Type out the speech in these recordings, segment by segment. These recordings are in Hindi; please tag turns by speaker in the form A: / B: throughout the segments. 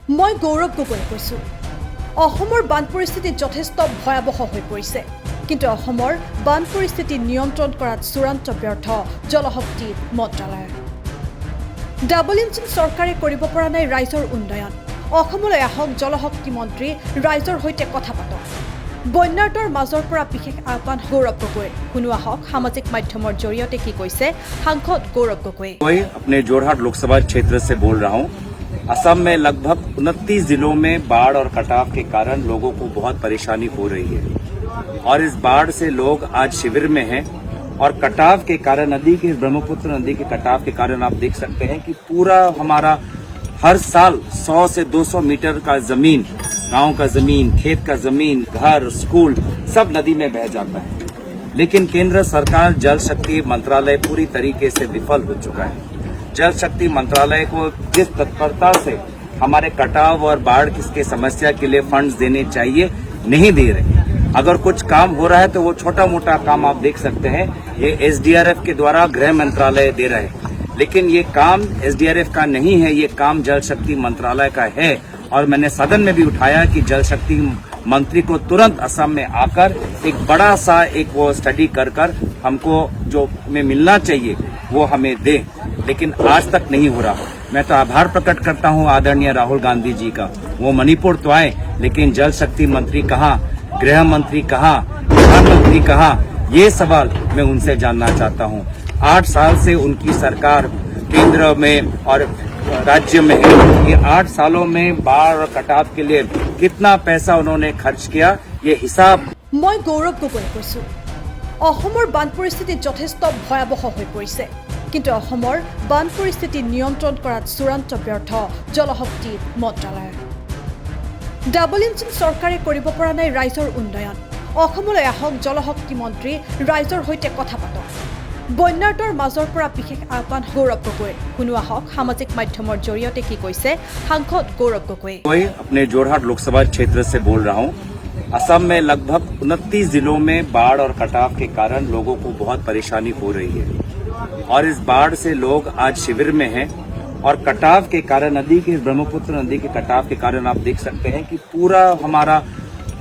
A: মই গৌৰৱ গগৈ কৈছোঁ। অসমৰ বান পৰিস্থিতি যথেষ্ট ভয়াৱহ হৈ পৰিছে, কিন্তু অসমৰ বান পৰিস্থিতি নিয়ন্ত্ৰণ কৰাত চূড়ান্ত ব্যৰ্থ জলশক্তি মন্ত্ৰালয়। ডাবল ইঞ্জিন চৰকাৰে কৰিব পৰা নাই ৰাইজৰ উন্নয়ন। অসমলৈ আহক জলশক্তি মন্ত্ৰী, ৰাইজৰ সৈতে কথা পাতক। বন্যাৰ্তৰ মাজৰ পৰা বিশেষ আহ্বান গৌৰৱ গগৈ। শুনো আহক সামাজিক মাধ্যমৰ জৰিয়তে কি কৈছে সাংসদ গৌৰৱ গগৈ।
B: मैं अपने जोरहाट लोकसभा क्षेत्र से बोल रहा हूं। असम में लगभग 29 जिलों में बाढ़ और कटाव के कारण लोगों को बहुत परेशानी हो रही है और इस बाढ़ से लोग आज शिविर में हैं और कटाव के कारण नदी के ब्रह्मपुत्र नदी के कटाव के कारण आप देख सकते हैं कि पूरा हमारा हर साल 100 से 200 मीटर का जमीन, गांव का जमीन, खेत का जमीन, घर, स्कूल सब नदी में बह जाता है। लेकिन केंद्र सरकार जल शक्ति मंत्रालय पूरी तरीके से विफल हो चुका है। जल शक्ति मंत्रालय को जिस तत्परता से हमारे कटाव और बाढ़ की समस्या के लिए फंड्स देने चाहिए नहीं दे रहे। अगर कुछ काम हो रहा है तो वो छोटा मोटा काम आप देख सकते हैं, ये SDRF के द्वारा गृह मंत्रालय दे रहे हैं, लेकिन ये काम SDRF का नहीं है, ये काम जल शक्ति मंत्रालय का है। और मैंने सदन में भी उठाया कि जल शक्ति मंत्री को तुरंत असम में आकर एक बड़ा सा एक वो स्टडी कर हमको जो हमें मिलना चाहिए वो हमें दे, लेकिन आज तक नहीं हो रहा। मैं तो आभार प्रकट करता हूं आदरणीय राहुल गांधी जी का। वो मणिपुर तो आए, लेकिन जल शक्ति मंत्री कहाँ, गृह मंत्री कहाँ, प्रधानमंत्री कहाँ, ये सवाल मैं उनसे जानना चाहता हूं। 8 साल से उनकी सरकार केंद्र में और राज्य में है। ये 8 सालों में बाढ़ और कटाव के लिए कितना पैसा उन्होंने खर्च किया, ये हिसाब।
A: মই গৌৰৱ গগৈ কৈছোঁ। অসমৰ বান পৰিস্থিতি যথেষ্ট ভয়াৱহ হৈ পৰিছে, কিন্তু অসমৰ বান পৰিস্থিতি নিয়ন্ত্ৰণ কৰাত চূড়ান্ত ব্যৰ্থ জলশক্তি মন্ত্ৰালয়। ডাবল ইঞ্জিন চৰকাৰে কৰিব পৰা নাই ৰাইজৰ উন্নয়ন। অসমলৈ আহক জলশক্তি মন্ত্ৰী, ৰাইজৰ সৈতে কথা পাতক। বন্যাৰ্তৰ মাজৰ পৰা বিশেষ আহ্বান গৌৰৱ গগৈ। শুনো আহক সামাজিক মাধ্যমৰ জৰিয়তে কি কৈছে সাংসদ গৌৰৱ গগৈ।
B: मैं अपने जोरहाट लोकसभा क्षेत्र से बोल रहा हूं। असम में लगभग 29 जिलों में बाढ़ और कटाव के कारण लोगों को बहुत परेशानी हो रही है और इस बाढ़ से लोग आज शिविर में हैं और कटाव के कारण नदी के ब्रह्मपुत्र नदी के कटाव के कारण आप देख सकते हैं कि पूरा हमारा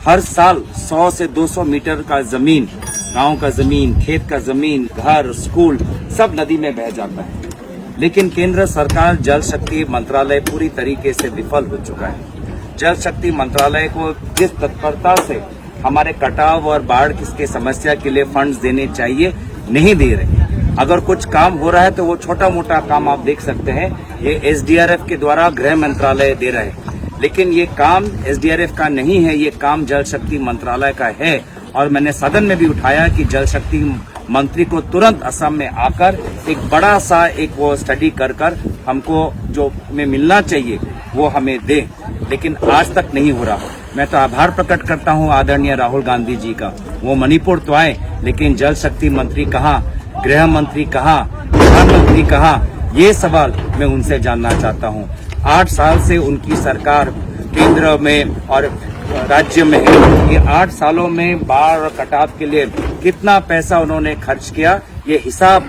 B: हर साल 100 से 200 मीटर का जमीन, गांव का जमीन, खेत का जमीन, घर, स्कूल सब नदी में बह जाता है। लेकिन केंद्र सरकार जल शक्ति मंत्रालय पूरी तरीके से विफल हो चुका है। जल शक्ति मंत्रालय को जिस तत्परता से हमारे कटाव और बाढ़ की समस्या के लिए फंड्स देने चाहिए नहीं दे रहे। अगर कुछ काम हो रहा है तो वो छोटा मोटा काम आप देख सकते हैं, ये SDRF के द्वारा गृह मंत्रालय दे रहे हैं, लेकिन ये काम SDRF का नहीं है, ये काम जल शक्ति मंत्रालय का है। और मैंने सदन में भी उठाया कि जल शक्ति मंत्री को तुरंत असम में आकर एक बड़ा सा एक वो स्टडी कर हमको जो हमें मिलना चाहिए वो हमें दे, लेकिन आज तक नहीं हो रहा। मैं तो आभार प्रकट करता हूं आदरणीय राहुल गांधी जी का। वो मणिपुर तो आए, लेकिन जल शक्ति मंत्री कहाँ, गृह मंत्री कहाँ, प्रधानमंत्री कहाँ, ये सवाल मैं उनसे जानना चाहता हूं। 8 साल से उनकी सरकार केंद्र में और राज्य में है। ये 8 सालों में बाढ़ और कटाव के लिए कितना पैसा उन्होंने खर्च किया, ये हिसाब